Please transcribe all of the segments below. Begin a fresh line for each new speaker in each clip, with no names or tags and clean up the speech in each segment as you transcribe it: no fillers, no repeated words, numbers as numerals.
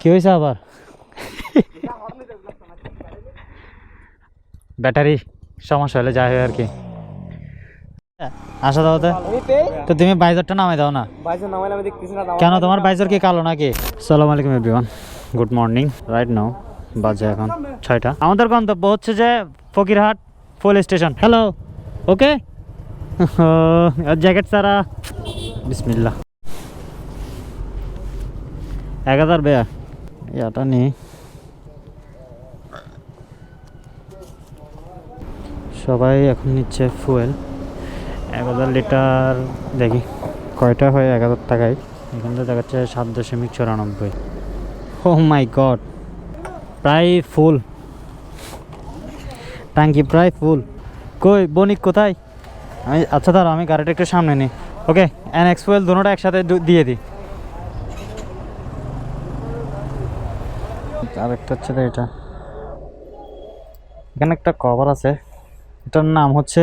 কি হয়েছে আবার? ব্যাটারি সমস্যা হলে যাই হয় আর কি। আসা দাও তো তুমি বাইজারটা নামাই দাও না। কেন তোমার বাইজার কি কালো নাকি? আসসালামু আলাইকুম everyone, good morning. Right now বাজে এখন 6টা। আমাদের গন্তব্য হচ্ছে যে ফকিরহাট ফুল স্টেশন। হ্যালো, ওকে। জ্যাকেট সারা, বিসমিল্লাহ। 1000 বেয়া এটা নেই। সবাই এখন নিচ্ছে ফুয়েল 1000 লিটার। দেখি কয়টা হয় 1000 টাকায়। এখান থেকে দেখাচ্ছে 7.94। ও মাই গড, প্রায় ফুল ট্যাঙ্কি, প্রায় ফুল। কই বণিক কোথায়? আচ্ছা দাঁড়া, আমি গাড়িটা একটু সামনে নিই। ওকে, NX ফুয়েল দুটোটা একসাথে দিয়ে দিই। আরেকটা হচ্ছে এটা, এখানে একটা কভার আছে, এটার নাম হচ্ছে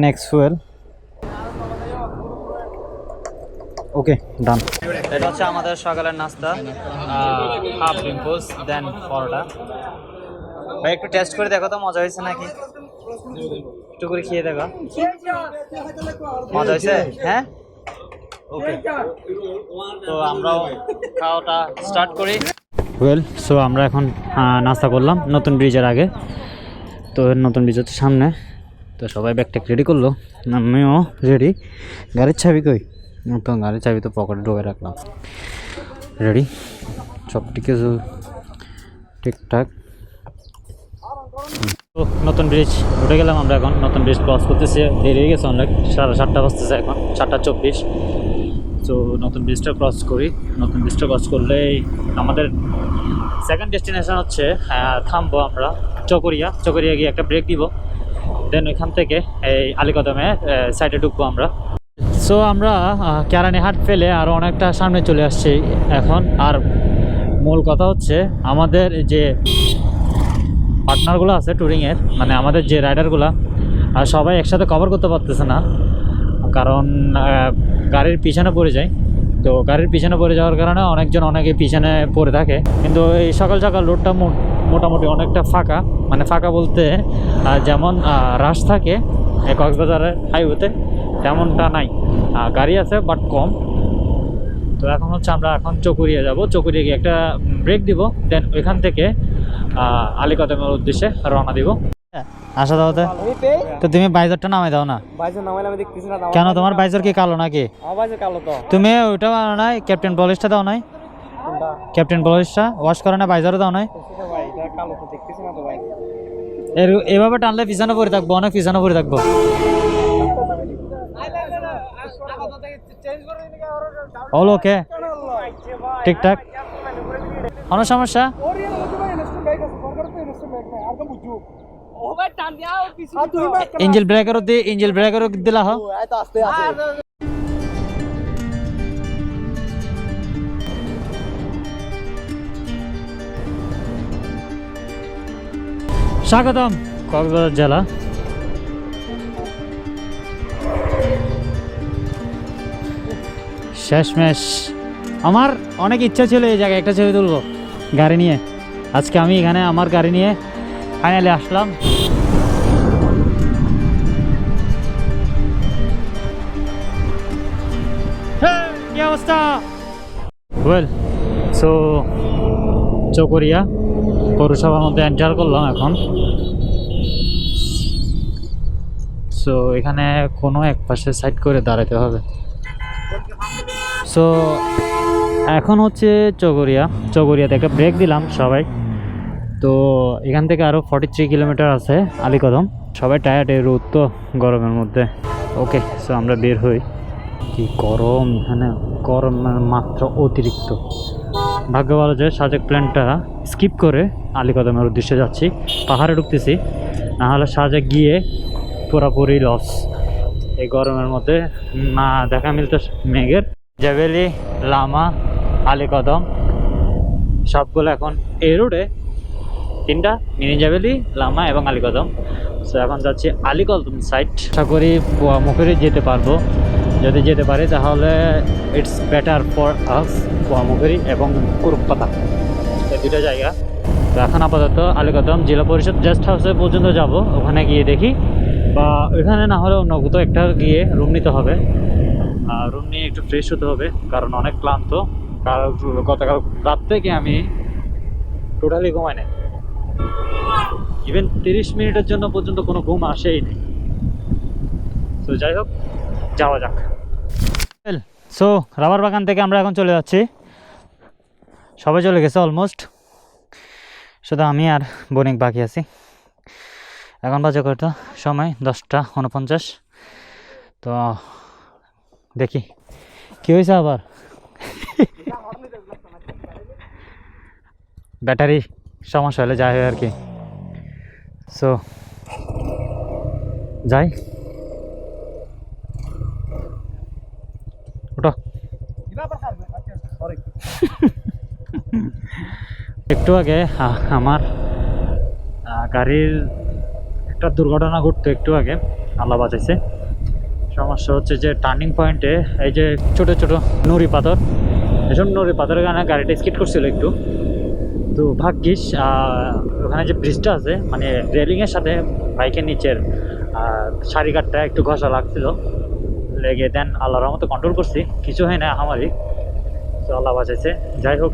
NX ফুয়েল। ওকে, ডান। এটা হচ্ছে আমাদের সকালের নাস্তা, হাফ ডিম্পলস দেন পরোটা। ভাই একটু টেস্ট করে দেখো তো মজা হয়েছে নাকি, একটু করে খেয়ে দেখো। মজা হয়েছে? হ্যাঁ, ওকে। তো আমরাও খাওয়াটা স্টার্ট করি। ওয়েল, সো আমরা এখন নাস্তা করলাম নতুন ব্রিজের আগে। তো নতুন ব্রিজ হচ্ছে সামনে। তো সবাই ব্যাগ ট্যাগ রেডি করলো, আমিও রেডি। গাড়ির চাবি কই? তো গাড়ির চাবি তো পকেটে ঢোকে রাখলাম। রেডি, সব কিছু ঠিকঠাক। তো নতুন ব্রিজ উঠে গেলাম আমরা এখন। নতুন ব্রিজ ক্রস করতেছে, দেরি হয়ে গেছে অনেক, 7:30 বাজতেছে এখন, 7:24। তো নতুন ব্রিজটা ক্রস করি। নতুন ব্রিজটা ক্রস করলেই আমাদের সেকেন্ড ডেস্টিনেশন হচ্ছে, থামবো আমরা চকরিয়া গিয়ে একটা ব্রেক দিব। দেন ওইখান থেকে এই আলীকদমে সাইডে ঢুকবো আমরা। সো আমরা কেরানীহাট ফেলে আরও অনেকটা সামনে চলে আসছি এখন। আর মূল কথা হচ্ছে আমাদের যে পার্টনারগুলো আছে ট্যুরিংয়ের, মানে আমাদের যে রাইডারগুলো, সবাই একসাথে কভার করতে পারতেছে না, কারণ গাড়ির পিছনে পড়ে যায়। তো গাড়ির পিছনে পড়ে যাওয়ার কারণে অনেকে পিছনে পড়ে থাকে। কিন্তু এই সকাল সকাল রোডটা মোটামুটি অনেকটা ফাঁকা, মানে ফাঁকা বলতে যেমন রাশ থাকে কক্সবাজারের হাইওয়েতে তেমনটা নাই, গাড়ি আছে বাট কম। তো এখন হচ্ছে আমরা এখন চকরিয়া যাব, চকরিয়া গিয়ে একটা ব্রেক দিব, দেন ওইখান থেকে আলীকদমের উদ্দেশ্যে রওনা দিব। আসা দাও তো তুমি বাইজারটা নামাই দাও না। কেন তোমার বাইজার কি কালো নাকি? তুমি ওইটা বানাও নাই, ক্যাপ্টেন পলিশটা দাও নাই? ক্যাপ্টেন পলিশটা ওয়াশ করে না, বাইজারও দাও নাই? এভাবে টানলে পিছনে পড়ে থাকবো, অনেক পিছনে পড়ে থাকবো। অল ওকে, ঠিকঠাক, কোনো সমস্যা? ইঞ্জিল ব্রেকারও দিলা হ। স্বাগতম কক্সবাজার জেলা। শেষমেশ আমার অনেক ইচ্ছা ছিল এই জায়গায় একটা ছবি তুলবো গাড়ি নিয়ে। আজকে আমি এখানে আমার গাড়ি নিয়ে ফাইনালি আসলাম। কি অবস্থা? ওয়েল, সো চকরিয়া পৌরসভার মধ্যে এন্টার করলাম এখন। সো এখানে কোনো এক পাশে সাইড করে দাঁড়াতে হবে। সো এখন হচ্ছে চকরিয়াতে একটা ব্রেক দিলাম সবাই। তো এখান থেকে আরও 43 কিলোমিটার আছে আলীকদম। সবাই টায়ার্ড, এই রোদ তো গরমের মধ্যে। ওকে, সো আমরা বের হই। কি গরম এখানে, গরমের মাত্রা অতিরিক্ত। ভাগ্য ভালো যে সাজেক প্ল্যানটা স্কিপ করে আলীকদমের উদ্দেশ্যে যাচ্ছি, পাহাড়ে ঢুকতেছি, নাহলে সাজেক গিয়ে পুরোপুরি লস এই গরমের মধ্যে। না দেখা মিলতে মেঘের জাভেলি, লামা, আলীকদম সবগুলো এখন এই রোডে, 3টা মিনি জাভেলি, লামা এবং আলীকদম। সো এখন যাচ্ছি আলীকদম সাইড। আশা করি মুখেরই যেতে পারবো, যদি যেতে পারি তাহলে ইটস বেটার ফর আস, পোয়ামুখুরি এবং কুরুকপাতা, এই দুটো জায়গা। তো এখন আপাতত আলীকদম জেলা পরিষদ গেস্ট হাউসে পর্যন্ত যাব, ওখানে গিয়ে দেখি, বা ওইখানে না হলে অন্য কোথাও একটা গিয়ে রুম নিতে হবে। রুম নিয়ে একটু ফ্রেশ হতে হবে, কারণ অনেক ক্লান্ত। কারণ গতকাল রাত থেকে আমি টোটালি ঘুমাই নাই, ইভেন 30 মিনিটের জন্য পর্যন্ত কোনো ঘুম আসেই নেই। তো যাই হোক, যাওয়া যাক। সো রাবার বাগান থেকে আমরা এখন চলে যাচ্ছি, সবাই চলে গেছে অলমোস্ট, শুধু আমি আর বণিক বাকি আছি। এখন বাজে কত সময়? 10:49। তো দেখি কি হয়েছে আবার। ব্যাটারি সমস্যা হলে যাই হয় আর কি। সো যাই, ওটা একটু আগে আমার গাড়ির একটা দুর্ঘটনা ঘটতো একটু আগে, আল্লাহ বাঁচাইছে। সমস্যা হচ্ছে যে টার্নিং পয়েন্টে এই যে ছোট ছোট নুড়ি পাথর, এসব নুড়ি পাথরের কারণে গাড়িটা স্কিড করছিল একটু। তো ভাগ্যিস ওখানে যে ব্রিজটা আছে, মানে রেলিংয়ের সাথে বাইকের নিচের সারিঘাটটা একটু ঘষা লাগছিল, লেগে দেন আল্লাহর রহমতে কন্ট্রোল করছি, কিছু হয় না আমারই। তো আল্লাহ বাঁচাইছে। যাই হোক,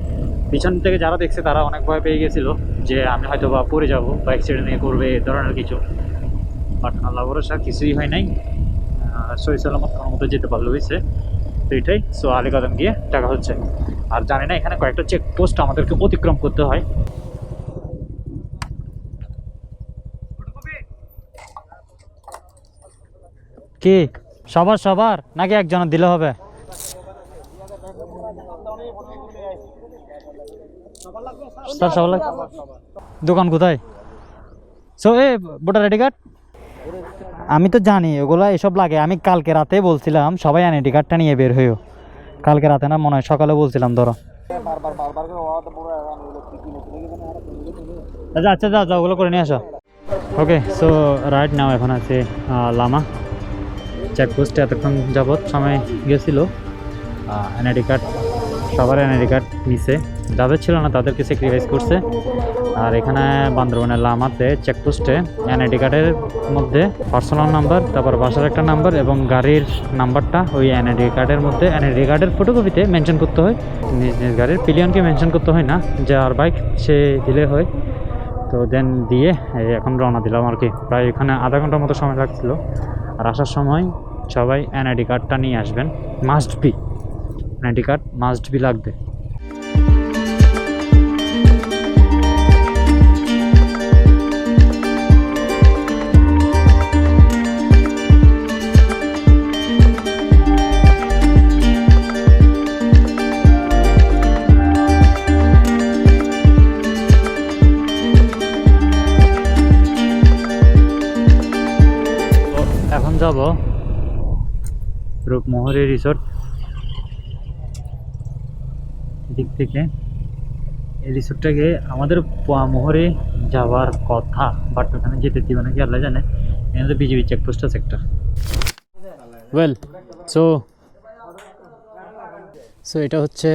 পিছন থেকে যারা দেখছে তারা অনেক ভয় পেয়ে গেছিলো যে আমি হয়তো বা পড়ে যাবো বা অ্যাক্সিডেন্ট করবে এ ধরনের কিছু, বাট আল্লাহ ভরসা কিছুই হয় নাই। সহি সালামত কোনো মতো যেতে পারলে হয়েছে, তো এটাই। সো আলীকদম গিয়ে টাকা হচ্ছে। আর জানি না, এখানে কয়েকটা চেকপোস্ট আমাদেরকে অতিক্রম করতে হয়। কি সবার সবার নাকি একজনের দিলে হবে? স্যার সবার লাগবে। দোকান কোথায়? সো এ ভোটার আইডি কার্ড আমি তো জানি ওগুলা এসব লাগে। আমি কালকে রাতে বলছিলাম সবাই আইডি কার্ডটা নিয়ে বের হইও। কালকে রাতে না, মনে হয় সকালে বলছিলাম। ধরো আচ্ছা আচ্ছা, যাও যাও, ওগুলো করে নিয়ে আসো। ওকে, সো রাইট নাও এখন আছে লামা চেকপোস্টে। এতক্ষণ যাবৎ সময় গেছিলো। এনআইডি কার্ড, সবার এনআইডি কার্ড নিছে, যাদের ছিল না তাদেরকে স্যাক্রিফাইস করছে। আর এখানে বান্দরবানের লামাতে চেকপোস্টে এনআইডি কার্ডের মধ্যে পার্সোনাল নাম্বার, তারপর বাসার একটা নাম্বার এবং গাড়ির নাম্বারটা ওই এনআইডি কার্ডের মধ্যে, এনআইডি কার্ডের ফটোকপিতে মেনশন করতে হয়। নিজ নিজ গাড়ির পিলিয়নকে মেনশন করতে হয় না, যার বাইক সে দিলে হয়। তো দেন দিয়ে এখন রওনা দিলাম আর কি। প্রায় এখানে আধা ঘন্টার মতো সময় লাগছিল। আর আসার সময় সবাই এনআইডি কার্ডটা নিয়ে আসবেন, must be, NID card must be লাগবে। এখন যাব রূপমোহরি রিসোর্ট দিক থেকে। এই রিসোর্টটাকে আমাদের মোহরে যাওয়ার কথা, বাট ওখানে যেতে দিবে নাকি আল্লাহ জানে। এখানে তো বিজিবি চেকপোস্ট আছে একটা। ওয়েল, সো সো এটা হচ্ছে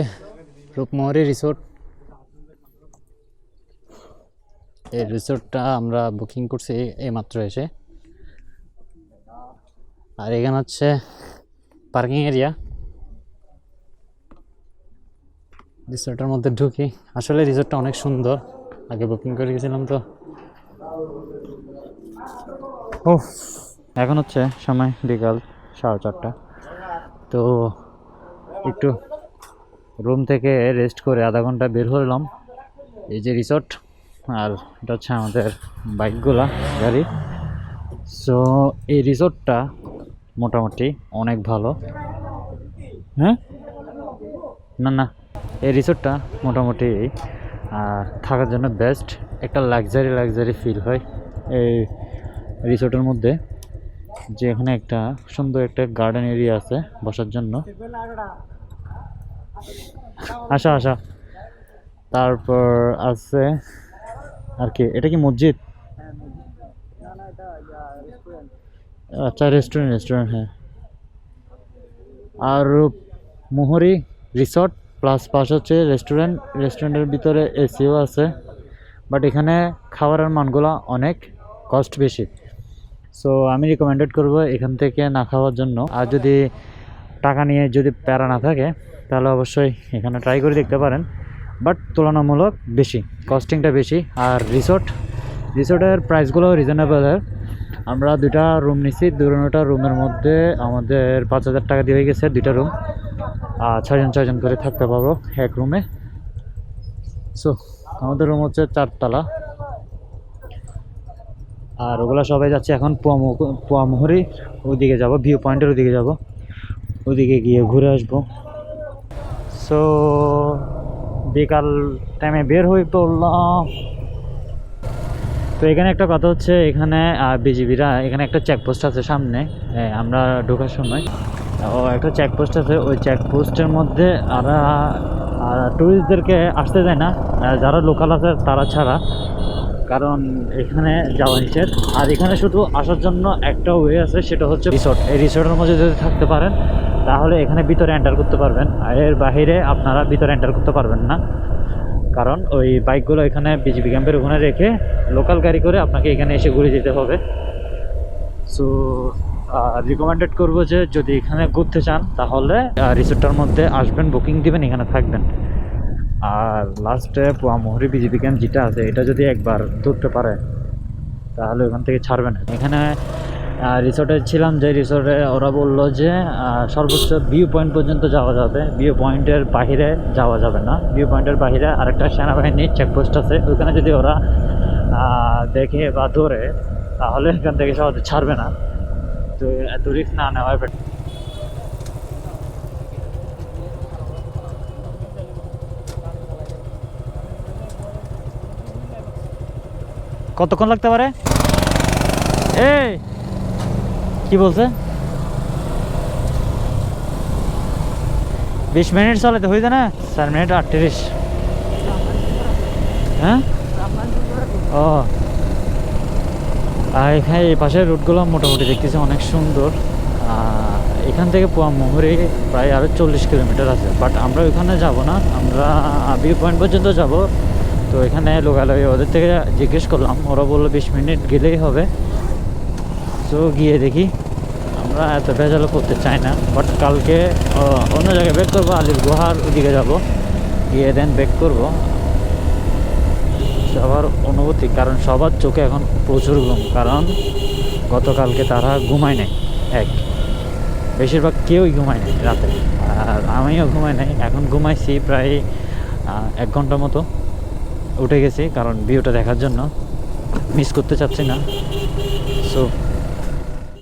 রূপমোহরি রিসোর্ট। এই রিসোর্টটা আমরা বুকিং করছি এইমাত্র এসে। আর এখানে হচ্ছে পার্কিং এরিয়া। রিসোর্টের মধ্যে ঢুকি। আসলে রিসোর্টটা অনেক সুন্দর, আগে বুকিং করে গেছিলাম তো। ও এখন হচ্ছে সময় বিকাল 4:30। তো একটু রুম থেকে রেস্ট করে আধা ঘন্টা বের হলাম। এই যে রিসোর্ট, আর এটা হচ্ছে আমাদের বাইকগুলা, গাড়ি। সো এই রিসোর্টটা মোটামুটি অনেক ভালো। হ্যাঁ, না না, এই রিসোর্টটা মোটামুটি থাকার জন্য বেস্ট। একটা লাক্সারি ফিল হয় এই রিসোর্টের মধ্যে। যে এখানে একটা সুন্দর একটা গার্ডেন এরিয়া আছে বসার জন্য। আশা তারপর আছে আর কি, এটা কি মসজিদ? আচ্ছা, রেস্টুরেন্ট, হ্যাঁ। আর মোহরি রিসর্ট প্লাস পাশে হচ্ছে রেস্টুরেন্ট, রেস্টুরেন্টের ভিতরে এসিও আছে, বাট এখানে খাবারের মানগুলো অনেক কস্ট বেশি। সো আমি রিকমেন্ডেড করব এখান থেকে না খাওয়ার জন্য। আর যদি টাকা নিয়ে যদি প্যারা না থাকে তাহলে অবশ্যই এখানে ট্রাই করে দেখতে পারেন, বাট তুলনামূলক বেশি, কস্টিংটা বেশি। আর রিসোর্টের প্রাইসগুলো রিজনেবল। আমরা 2টা রুম নিছি, 2টা রুমের মধ্যে আমাদের 5,000 টাকা দিয়ে হয়ে গেছে 2টা রুম। 6জন করে থাকতে পারবো এক রুমে। সো আমাদের রুম হচ্ছে 4 তলা। আর ওগুলো সবাই যাচ্ছে এখন পোয়ামুহুরি ওদিকে যাব, ভিউ পয়েন্টের ওদিকে যাব, ওদিকে গিয়ে ঘুরে আসবো। সো বিকাল টাইমে বের হয়ে পড়লাম। তো এখানে একটা কথা হচ্ছে, এখানে বিজিবিরা এখানে একটা চেকপোস্ট আছে সামনে, আমরা ঢোকার সময় একটা চেকপোস্ট আছে। ওই চেকপোস্টের মধ্যে ট্যুরিস্টদেরকে আসতে দেয় না, যারা লোকাল আছে তারা ছাড়া, কারণ এখানে যাওয়া নিষেধ। আর এখানে শুধু আসার জন্য একটা ওয়ে আছে, সেটা হচ্ছে রিসোর্ট। এই রিসোর্টের মধ্যে যদি থাকতে পারেন তাহলে এখানে ভিতরে এন্টার করতে পারবেন, আর এর বাইরে আপনারা ভিতরে এন্টার করতে পারবেন না, কারণ ওই বাইকগুলো এখানে বিজিবি ক্যাম্পের ওখানে রেখে লোকাল গাড়ি করে আপনাকে এখানে এসে ঘুরে যেতে হবে। সো রিকমেন্ডেড করবো যে যদি এখানে ঘুরতে চান তাহলে রিসোর্টটার মধ্যে আসবেন, বুকিং দিবেন, এখানে থাকবেন। আর লাস্টে পোয়ামুহুরি বিজিবি ক্যাম্প যেটা আছে, এটা যদি একবার ধরতে পারে তাহলে ওখান থেকে ছাড়বেন। এখানে রিসোর্টে ছিলাম, যে রিসোর্টে ওরা বললো যে সর্বোচ্চ ভিউ পয়েন্ট পর্যন্ত যাওয়া যাবে, ভিউ পয়েন্টের বাহিরে যাওয়া যাবে না। ভিউ পয়েন্টের বাহিরে আরেকটা সেনাবাহিনীর চেকপোস্ট আছে, ওইখানে যদি ওরা দেখে বা ধরে তাহলে এখান থেকে সহজে ছাড়বে না। তো এত রিস্ক না নেওয়াই বেটার। কতক্ষণ লাগতে পারে? এই কি বলছে? 20 মিনিট চালাতে হয়ে যায় না? 4 মিনিট 38। হ্যাঁ, ও এখানে এই পাশের রুটগুলো মোটামুটি দেখতেছি অনেক সুন্দর। এখান থেকে পোয়ামুহুরি প্রায় আরও 40 কিলোমিটার আছে, বাট আমরা ওইখানে যাব না, আমরা ভিউ পয়েন্ট পর্যন্ত যাব। তো এখানে লোকালয়ে ওদের থেকে জিজ্ঞেস করলাম, ওরা বললো 20 মিনিট গেলেই হবে। তো গিয়ে দেখি, আমরা এত ভেজালও করতে চাই না, বাট কালকে অন্য জায়গায় ব্যাক করবো, আলির গুহার ওদিকে যাব, গিয়ে দেন ব্যাক করবো। সবার অনুভূতি, কারণ সবার চোখে এখন প্রচুর ঘুম, কারণ গতকালকে তারা ঘুমায় নাই, বেশিরভাগ কেউই ঘুমায় নাই রাতে, আর আমিও ঘুমাই নাই। এখন ঘুমাইছি প্রায় 1 ঘন্টা মতো, উঠে গেছি কারণ ভিউটা দেখার জন্য, মিস করতে চাচ্ছি না। সো